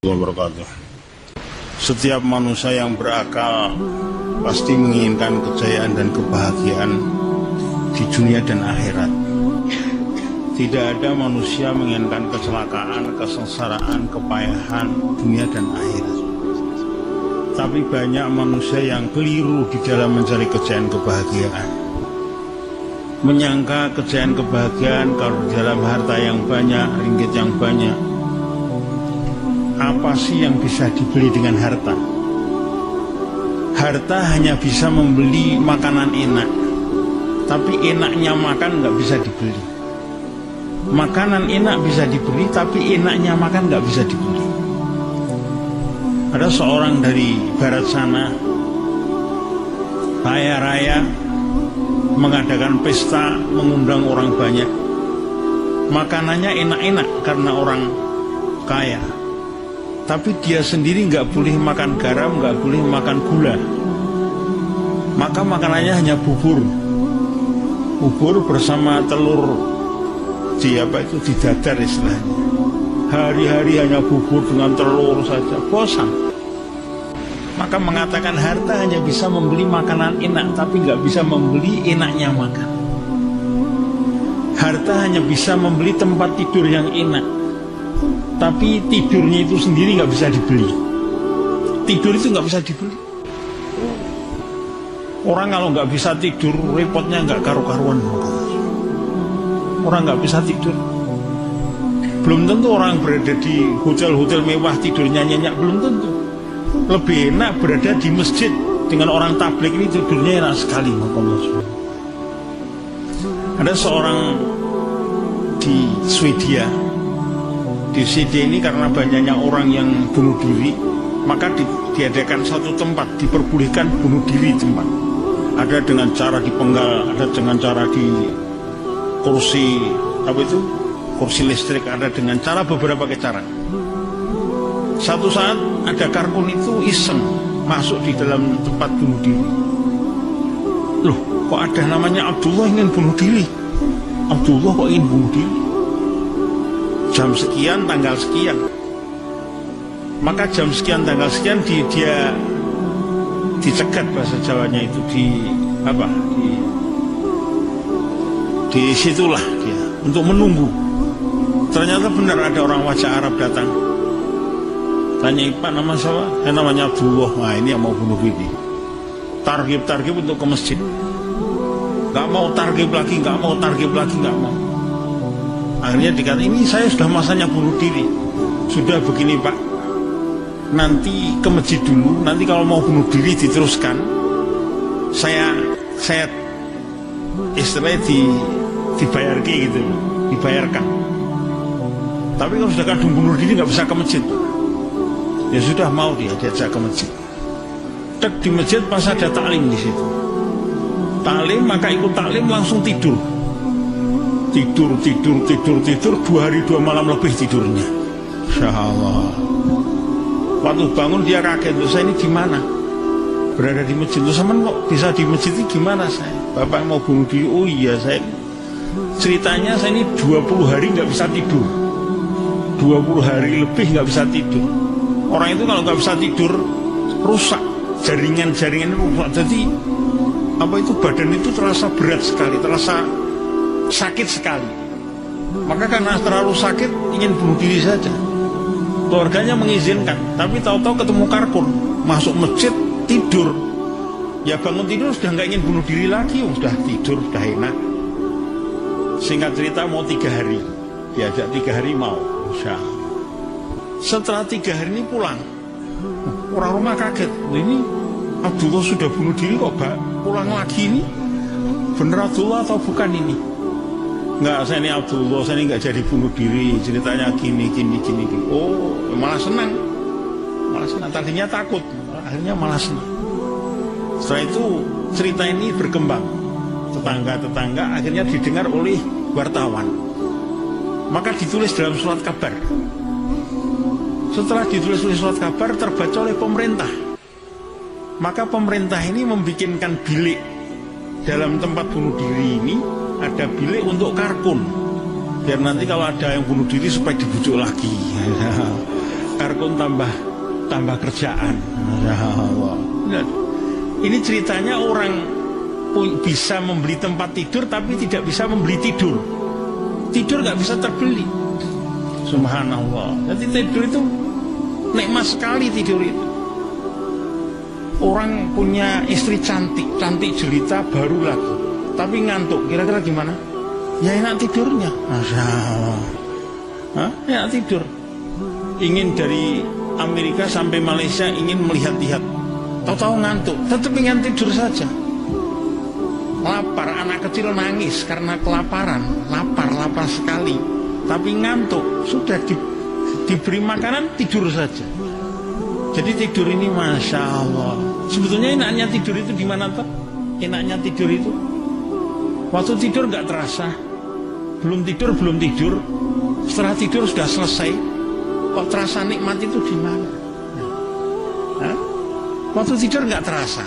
Wabarakatuh. Setiap manusia yang berakal pasti menginginkan kejayaan dan kebahagiaan di dunia dan akhirat. Tidak ada manusia menginginkan kecelakaan, kesengsaraan, kepayahan dunia dan akhirat. Tapi banyak manusia yang keliru di dalam mencari kejayaan kebahagiaan. Menyangka kejayaan kebahagiaan kalau di dalam harta yang banyak, ringgit yang banyak. Apa sih yang bisa dibeli dengan harta? Harta hanya bisa membeli makanan enak, tapi enaknya makan nggak bisa dibeli. Makanan enak bisa dibeli, tapi enaknya makan nggak bisa dibeli. Ada seorang dari barat sana, kaya raya, mengadakan pesta, mengundang orang banyak. Makanannya enak-enak karena orang kaya. Tapi dia sendiri nggak boleh makan garam, nggak boleh makan gula. Maka makanannya hanya bubur bersama telur di dadar istilahnya. Hari-hari hanya bubur dengan telur saja, bosan. Maka mengatakan harta hanya bisa membeli makanan enak, tapi nggak bisa membeli enaknya makan. Harta hanya bisa membeli tempat tidur yang enak, tapi tidurnya itu sendiri nggak bisa dibeli. Tidur itu nggak bisa dibeli. Orang kalau nggak bisa tidur, repotnya nggak karu-karuan. Orang nggak bisa tidur. Belum tentu orang berada di hotel-hotel mewah tidurnya nyenyak, belum tentu. Lebih enak berada di masjid dengan orang tabligh ini tidurnya enak sekali. Ada seorang di Swedia. Di Swedia ini karena banyaknya orang yang bunuh diri, maka diadakan satu tempat, diperbolehkan bunuh diri tempat. Ada dengan cara dipenggal, ada dengan cara di kursi kursi listrik, ada dengan cara beberapa cara. Satu saat ada karkun itu iseng masuk di dalam tempat bunuh diri. Loh, kok ada namanya Abdullah ingin bunuh diri? Abdullah kok ingin bunuh diri? Jam sekian, tanggal sekian. Maka jam sekian, tanggal sekian dia dicegat, bahasa Jawanya itu di situlah dia untuk menunggu. Ternyata benar ada orang wajah Arab datang. Tanya, Pak, nama siapa? Namanya Abdullah. Nah, ini yang mau bunuh diri. Targib untuk ke masjid. Gak mau targib lagi, gak mau. Akhirnya dikatakan, ini saya sudah masanya bunuh diri. Sudah begini, Pak, nanti ke masjid dulu. Nanti kalau mau bunuh diri diteruskan, saya istilahnya dibayarkan. Tapi kalau sudah kadung bunuh diri nggak bisa ke masjid. Ya sudah, mau diajak ke masjid. Di masjid pas ada taklim di situ. Taklim, maka ikut taklim langsung tidur. Tidur 2 hari 2 malam lebih tidurnya. Insya Allah. Waktu bangun dia kaget, loh, saya ini di mana? Berada di masjid. Loh, sama kok bisa di masjid ini gimana saya? Bapak mau bunuh diri. Oh iya, ceritanya saya ini 20 hari nggak bisa tidur. 20 hari lebih nggak bisa tidur. Orang itu kalau nggak bisa tidur rusak, jaringan rusak. Jadi badan itu terasa berat sekali, terasa sakit sekali. Maka karena terlalu sakit ingin bunuh diri saja. Keluarganya mengizinkan, tapi tahu-tahu ketemu karkun, masuk masjid tidur. Ya bangun tidur sudah nggak ingin bunuh diri lagi, sudah tidur, sudah enak. Singkat cerita mau 3 hari, diajak 3 hari mau. Setelah 3 hari ini pulang, orang rumah kaget, ini Abdullah sudah bunuh diri kok pulang lagi ini? Bener Abdullah atau bukan ini? Enggak, saya ini Abdullah, saya ini enggak jadi bunuh diri, ceritanya gini. Oh, malah senang. Tadinya takut, akhirnya malah senang. Setelah itu cerita ini berkembang. Tetangga akhirnya didengar oleh wartawan. Maka ditulis dalam surat kabar. Setelah ditulis oleh surat kabar, terbaca oleh pemerintah. Maka pemerintah ini membikinkan bilik dalam tempat bunuh diri ini, ada bilik untuk karkun. biar nanti kalau ada yang bunuh diri supaya dibujuk lagi. Karkun tambah kerjaan. Ya Allah. Ini ceritanya orang bisa membeli tempat tidur tapi tidak bisa membeli tidur. Tidur nggak bisa terbeli. Subhanallah. Jadi tidur itu nikmat sekali, tidur itu. Orang punya istri cantik jelita baru lagi, tapi ngantuk. Kira-kira gimana? Ya enak tidurnya. Masya Allah. Hah? Enak tidur. Ingin dari Amerika sampai Malaysia ingin melihat-lihat, tahu-tahu ngantuk, tetap ingin tidur saja. Lapar, anak kecil nangis karena kelaparan, lapar sekali, tapi ngantuk, sudah diberi makanan tidur saja. Jadi tidur ini Masya Allah. Sebetulnya enaknya tidur itu di mana toh? Enaknya tidur itu waktu tidur nggak terasa, belum tidur, setelah tidur sudah selesai. Kok terasa nikmat itu di mana? Nah, waktu tidur nggak terasa.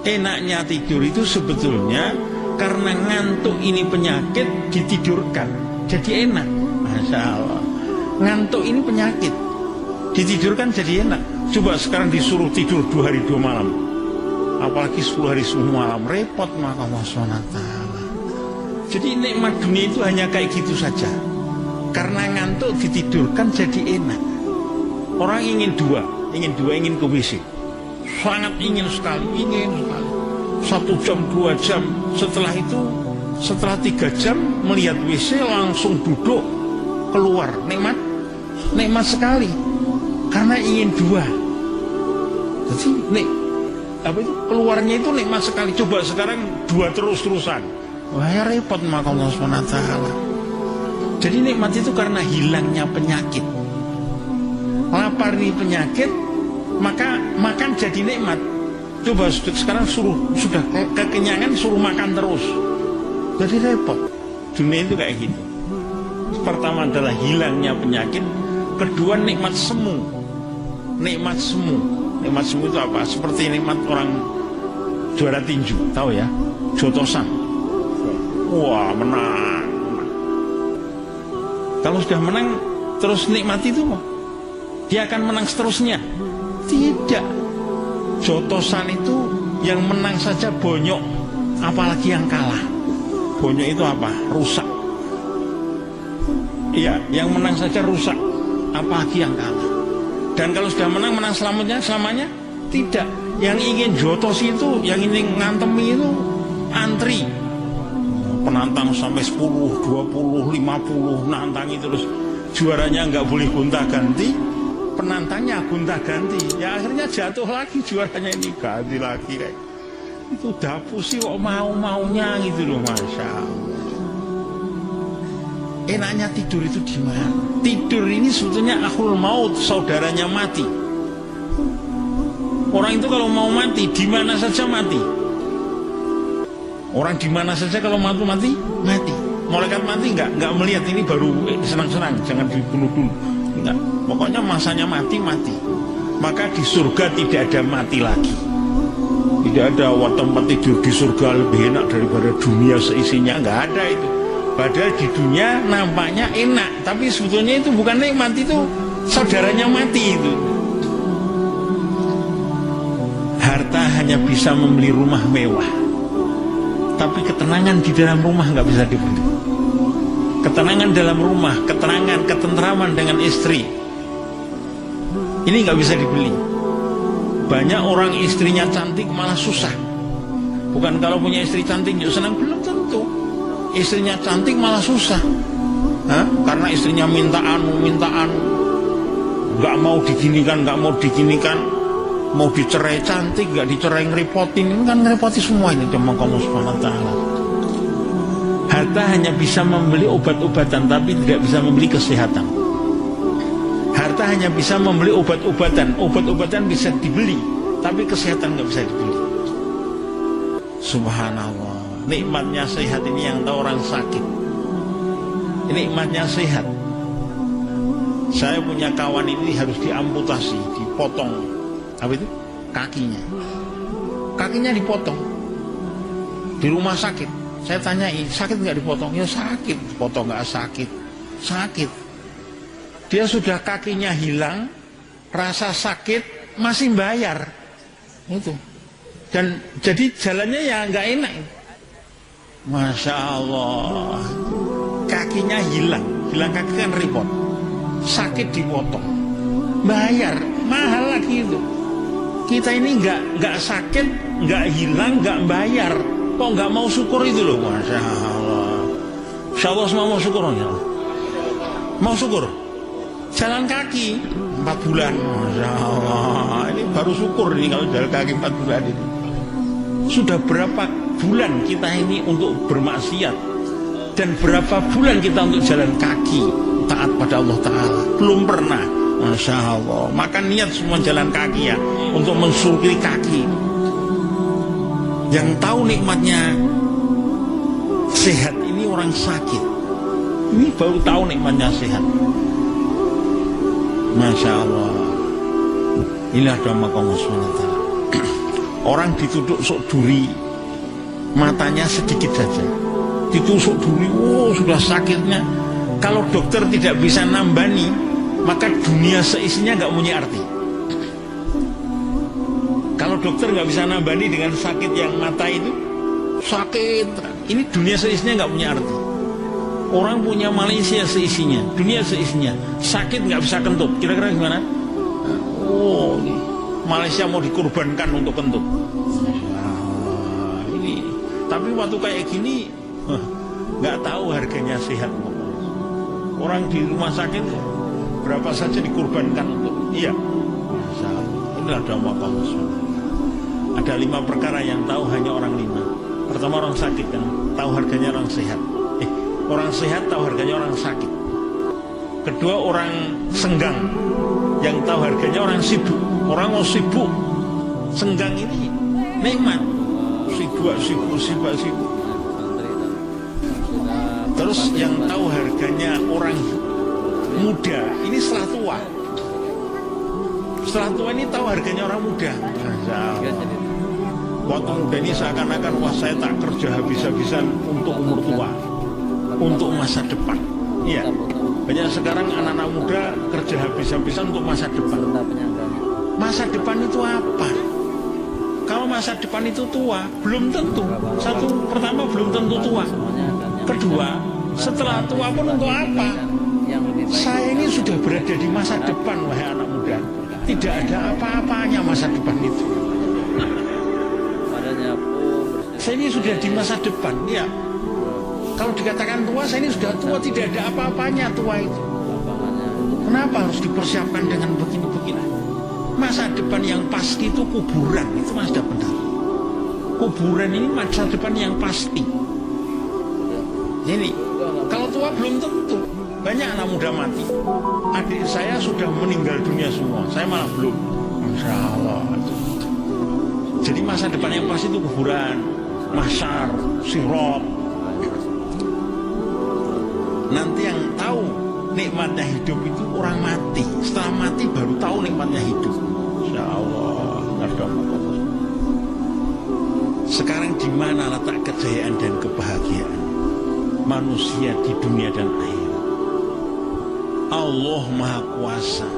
Enaknya tidur itu sebetulnya karena ngantuk ini penyakit, ditidurkan jadi enak. Masya Allah. Ngantuk ini penyakit, ditidurkan jadi enak. Coba sekarang disuruh tidur 2 hari 2 malam, apalagi 10 hari 10 malam, repot maka Allah SWT. Jadi nikmat dunia itu hanya kayak gitu saja. Karena ngantuk ditidurkan jadi enak. Orang ingin ke WC, sangat ingin sekali. 1 jam 2 jam, setelah itu setelah 3 jam melihat WC langsung duduk keluar. Nikmat sekali karena ingin 2. Jadi keluarnya itu nikmat sekali. Coba sekarang 2 terus-terusan, wah ya repot maka Allah SWT. Jadi nikmat itu karena hilangnya penyakit. Lapar ini penyakit, maka makan jadi nikmat. Coba sekarang sudah kekenyangan suruh makan terus, jadi repot. Dunia itu kayak gitu. Pertama adalah hilangnya penyakit, kedua nikmat semu. Nikmat semu itu apa? Seperti nikmat orang juara tinju, tahu ya? Jotosan. Wah, menang. Kalau sudah menang terus nikmati itu, dia akan menang seterusnya? Tidak. Jotosan itu yang menang saja bonyok, apalagi yang kalah. Bonyok itu apa? Rusak. Iya, yang menang saja rusak, apalagi yang kalah. Dan kalau sudah menang selamanya? Tidak. Yang ingin jotos itu, yang ingin ngantemi itu antri. Penantang sampai 10, 20, 50 nantangi terus. Juaranya nggak boleh gonta-ganti, penantangnya gonta-ganti. Ya akhirnya jatuh lagi, juaranya ini ganti lagi kayak. Itu dapu sih kok mau-maunya gitu loh, Masya Allah. Enaknya tidur itu di mana? Tidur ini sebetulnya akhul maut, saudaranya mati. Orang itu kalau mau mati, di mana saja mati. Orang di mana saja kalau mati. Malaikat mati nggak melihat ini baru senang-senang, jangan dibunuh dulu. Enggak. Pokoknya masanya mati. Maka di surga tidak ada mati lagi. Tidak ada tempat tidur di surga lebih enak daripada dunia seisinya, nggak ada itu. Padahal di dunia nampaknya enak, tapi sebetulnya itu bukan nikmat, itu saudaranya mati itu. Harta hanya bisa membeli rumah mewah, tapi ketenangan di dalam rumah nggak bisa dibeli. Ketenangan dalam rumah, ketentraman dengan istri, ini nggak bisa dibeli. Banyak orang istrinya cantik malah susah. Bukan kalau punya istri cantik yuk senang, belum tentu. Istrinya cantik malah susah. Karena istrinya minta anu, nggak mau diginikan, mau dicerai cantik, nggak dicerai ngerepotin. Ini kan ngerepoti semua ini sama kamu Subhanahu wa ta'ala. Harta hanya bisa membeli obat-obatan, tapi tidak bisa membeli kesehatan. Harta hanya bisa membeli obat-obatan, obat-obatan bisa dibeli, tapi kesehatan nggak bisa dibeli. Subhanallah. Nikmatnya sehat ini yang tahu orang sakit. Nikmatnya sehat. Saya punya kawan ini harus diamputasi, dipotong. Apa itu? Kakinya dipotong di rumah sakit. Saya tanyai, sakit nggak dipotong? Ya sakit. Potong nggak sakit? Sakit. Dia sudah kakinya hilang, rasa sakit masih bayar itu, dan jadi jalannya ya nggak enak. Masya Allah, kakinya hilang kaki kan repot, sakit dipotong, bayar mahal lagi itu. Kita ini nggak sakit, nggak hilang, nggak bayar, kok nggak mau syukur itu loh. Masya Allah, Insya Allah semua mau syukur ya. Mau syukur, jalan kaki 4 bulan, Masya Allah, ini baru syukur nih kalau jalan kaki 4 bulan ini. Sudah berapa bulan kita ini untuk bermaksiat, dan berapa bulan kita untuk jalan kaki taat pada Allah Ta'ala? Belum pernah. Masya Allah, maka niat semua jalan kaki ya, untuk mensyukuri kaki. Yang tahu nikmatnya sehat ini orang sakit, ini baru tahu nikmatnya sehat. Masya Allah, inilah doa Allah SWT. Orang dituduh sok duri, matanya sedikit saja ditusuk duri, sudah sakitnya. Kalau dokter tidak bisa nambani, maka dunia seisinya nggak punya arti. Kalau dokter nggak bisa nambani dengan sakit yang mata itu, sakit, ini dunia seisinya nggak punya arti. Orang punya Malaysia seisinya, dunia seisinya, sakit nggak bisa kentut, kira-kira gimana? Malaysia mau dikorbankan untuk kentut. Ini, tapi waktu kayak gini nggak tahu harganya sehat. Orang di rumah sakit berapa saja dikorbankan untuk, iya. Inilah doa Allah. Ada 5 perkara yang tahu hanya orang 5. Pertama, orang sakit kan tahu harganya orang sehat. Orang sehat tahu harganya orang sakit. Kedua, orang senggang yang tahu harganya orang sibuk. Orang mau sibuk, senggang ini nikmat. Sibuk. Terus yang tahu harganya orang muda, ini setelah tua. Setelah tua ini tahu harganya orang muda. Waktu muda ini seakan-akan, wah saya tak kerja habis-habisan untuk umur tua, untuk masa depan. Iya, banyak sekarang anak-anak muda kerja habis-habisan untuk masa depan. Masa depan itu apa? Kalau masa depan itu tua, belum tentu. Pertama belum tentu tua. Kedua, setelah tua pun untuk apa? Saya ini sudah berada di masa depan, wahai anak muda. Tidak ada apa-apanya masa depan itu. Saya ini sudah di masa depan, ya. Kalau dikatakan tua, saya ini sudah tua, tidak ada apa-apanya tua itu. Kenapa harus dipersiapkan dengan begini-begini? Masa depan yang pasti itu kuburan, itu sudah benar. Kuburan ini masa depan yang pasti. Jadi kalau tua belum tentu. Banyak anak muda mati. Adik saya sudah meninggal dunia semua, saya malah belum. Masya Allah. Jadi masa depan yang pasti itu kuburan, mahsyar, sirat. Nanti yang tahu nikmatnya hidup itu orang mati. Setelah mati baru tahu nikmatnya hidup. Insya Allah. Sekarang di mana letak kejayaan dan kebahagiaan manusia di dunia dan akhirat? Allah Maha Kuasa.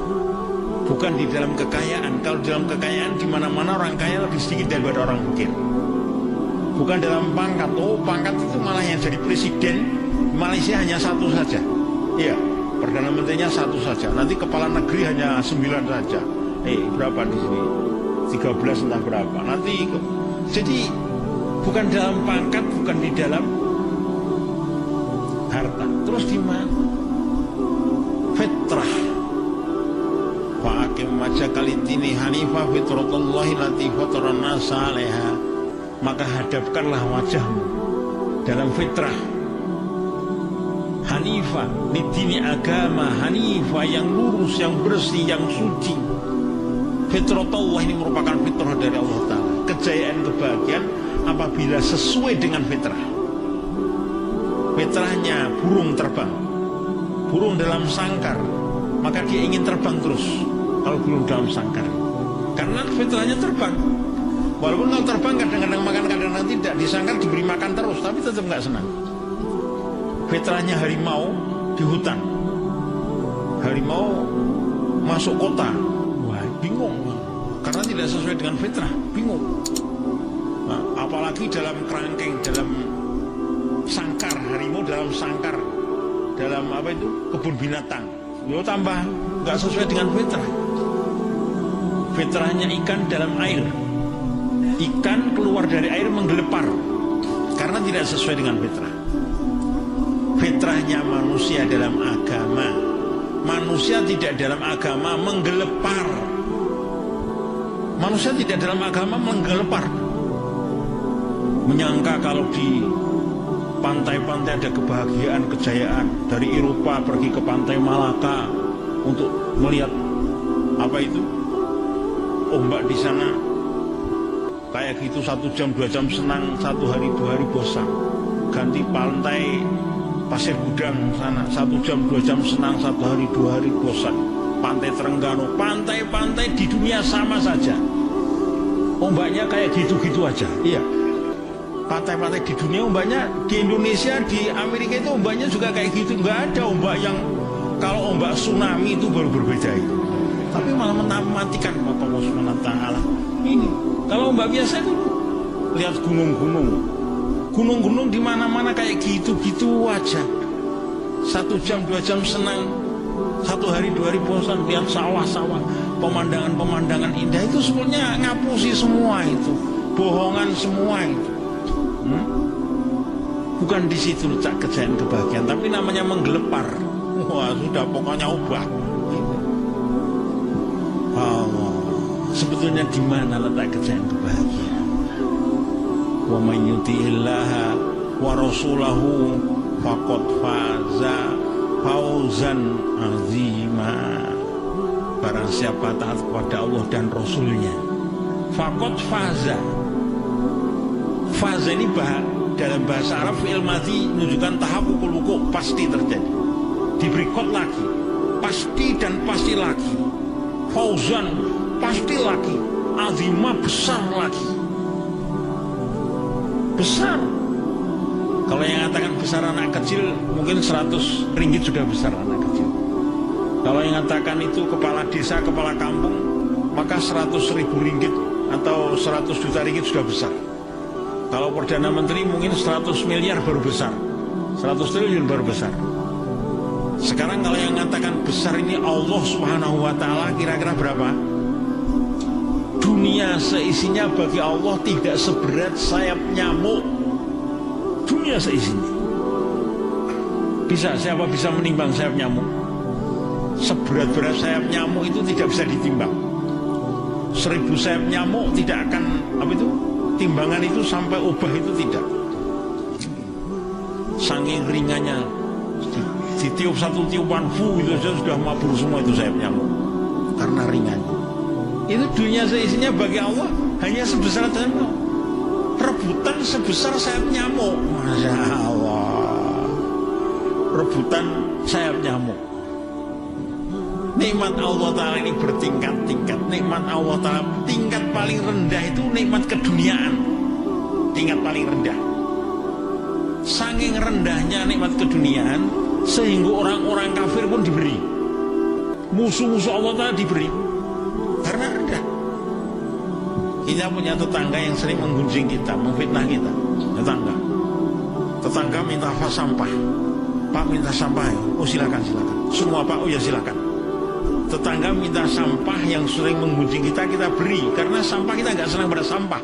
Bukan di dalam kekayaan. Kalau dalam kekayaan, di mana-mana orang kaya lebih sedikit daripada orang miskin. Bukan dalam pangkat. Pangkat itu malah yang jadi presiden Malaysia hanya 1 saja. Iya, Perdana Menterinya 1 saja. Nanti kepala negeri hanya 9 saja. Berapa di sini? 13 entah berapa. Nanti jadi bukan dalam pangkat, bukan di dalam harta. Terus di mana? Fitrah. Fa'akim maja kalitini hanifah fitratullahi lati fataran nasa 'alaiha. Maka hadapkanlah wajahmu dalam fitrah Hanifah, dini agama Hanifah yang lurus, yang bersih, yang suci. Fitratullah ini merupakan fitrah dari Allah Ta'ala. Kejayaan, kebahagiaan apabila sesuai dengan fitrah. Fitrahnya burung terbang, burung dalam sangkar, maka dia ingin terbang terus. Kalau burung dalam sangkar, karena fitrahnya terbang. Walaupun kalau terbang kadang-kadang makan, kadang-kadang tidak. Di sangkar diberi makan terus, tapi tetap nggak senang. Fitrahnya harimau di hutan, harimau masuk kota, bingung karena tidak sesuai dengan fitrah, bingung. Nah, apalagi dalam kerangkeng, dalam sangkar harimau, dalam sangkar, dalam apa itu kebun binatang, yo tambah nggak sesuai dengan fitrah. Fitrahnya ikan dalam air, ikan keluar dari air menggelepar karena tidak sesuai dengan fitrah. Fitrahnya manusia dalam agama, manusia tidak dalam agama menggelepar. Manusia tidak dalam agama menggelepar, menyangka kalau di pantai-pantai ada kebahagiaan, kejayaan. Dari Eropa pergi ke pantai Malaka untuk melihat apa itu ombak di sana. Kayak gitu 1 jam 2 jam senang, 1 hari 2 hari bosan. Ganti pantai Pasir Gudang sana 1 jam 2 jam senang, 1 hari 2 hari bosan. Pantai Terengganu, pantai-pantai di dunia sama saja, ombaknya kayak gitu-gitu aja. Iya, pantai-pantai di dunia ombaknya, di Indonesia, di Amerika itu ombaknya juga kayak gitu. Nggak ada ombak yang, kalau ombak tsunami itu baru berbeda itu, tapi malah mematikan mata Allah Subhanahu wa Ta'ala. Ini kalau ombak biasa itu lihat gunung-gunung di mana-mana kayak gitu-gitu aja. 1 jam 2 jam senang, 1 hari 2 hari bosan. Lihat sawah-sawah, pemandangan-pemandangan indah itu sebenarnya ngapusi semua itu, bohongan semua itu. Bukan di situ letak kejayaan kebahagiaan, tapi namanya menggelepar. Wah, sudah pokoknya ubah. Allah, sebetulnya di mana letak kejayaan kebahagiaan? Wa may yuti'illaha wa rasulahu faqad faza fauzan azima. Barang siapa taat kepada Allah dan Rasulnya, faqad faza. Faza ini dalam bahasa Arab fi'il madhi menunjukkan tahaqququl wuqu', pasti terjadi. Diberi kot lagi, pasti dan pasti lagi. Fauzan, pasti lagi. Azimah, besar lagi. Besar. Kalau yang mengatakan besar anak kecil, mungkin 100 ringgit sudah besar anak kecil. Kalau yang mengatakan itu kepala desa, kepala kampung, maka 100.000 ringgit atau 100 juta ringgit sudah besar. Kalau Perdana Menteri mungkin 100 miliar baru besar, 100 triliun baru besar. Sekarang kalau yang mengatakan besar ini Allah Subhanahu wa Ta'ala, kira-kira berapa? Dunia seisinya bagi Allah tidak seberat sayap nyamuk. Dunia seisinya. Siapa bisa menimbang sayap nyamuk? Seberat-berat sayap nyamuk itu tidak bisa ditimbang. 1000 sayap nyamuk tidak akan, apa itu, timbangan itu sampai ubah itu tidak. Saking ringannya, ditiup satu tiupan itu saja sudah mabur semua itu sayap nyamuk karena ringannya. Itu dunia seisinya bagi Allah hanya sebesar nyamuk. Rebutan sebesar sayap nyamuk. Masya Allah, rebutan sayap nyamuk. Nikmat Allah Ta'ala ini bertingkat-tingkat. Nikmat Allah Ta'ala tingkat paling rendah itu nikmat keduniaan. Tingkat paling rendah. Saking rendahnya nikmat keduniaan, sehingga orang-orang kafir pun diberi. Musuh-musuh Allah Ta'ala diberi karena rendah. Kita punya tetangga yang sering menggunjing kita, memfitnah kita. Tetangga minta sampah. Pak minta sampah. Oh silakan. Semua Pak, oh ya silakan. Tetangga minta sampah yang sering menggunjing kita, kita beri. Karena sampah kita nggak senang pada sampah.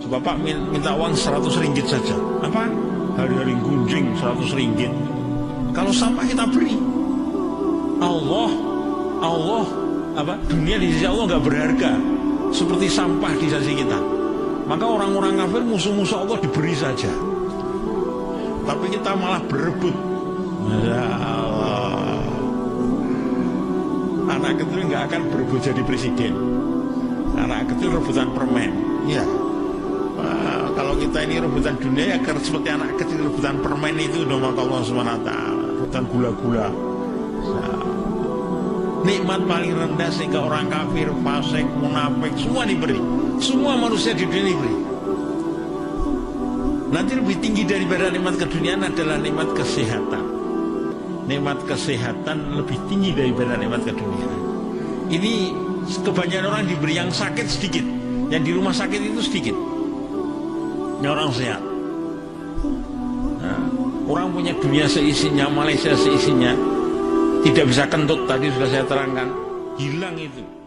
Coba Pak minta uang 100 ringgit saja. Apa? Hari-hari gunjing 100 ringgit. Kalau sampah kita beri. Allah, dunia di sisi Allah nggak berharga seperti sampah di sisi kita. Maka orang-orang kafir, musuh-musuh Allah diberi saja. Tapi kita malah berebut. Ya Allah. Anak kecil nggak akan berebut jadi presiden. Anak kecil rebutan permen. Ya. Kalau kita ini rebutan dunia, ya seperti anak kecil rebutan permen itu dong, Allah Subhanahu wa Ta'ala. Rebutan gula-gula. Nikmat paling rendah sehingga orang kafir, fasik, munafik semua diberi. Semua manusia di dunia diberi. Nanti lebih tinggi daripada nikmat keduniaan adalah nikmat kesehatan. Nikmat kesehatan lebih tinggi daripada nikmat keduniaan. Ini Kebanyakan orang diberi yang sakit sedikit, yang di rumah sakit itu sedikit. Ini orang sehat. Nah, orang punya dunia seisinya, Malaysia seisinya, tidak bisa kentut, tadi sudah saya terangkan, hilang itu.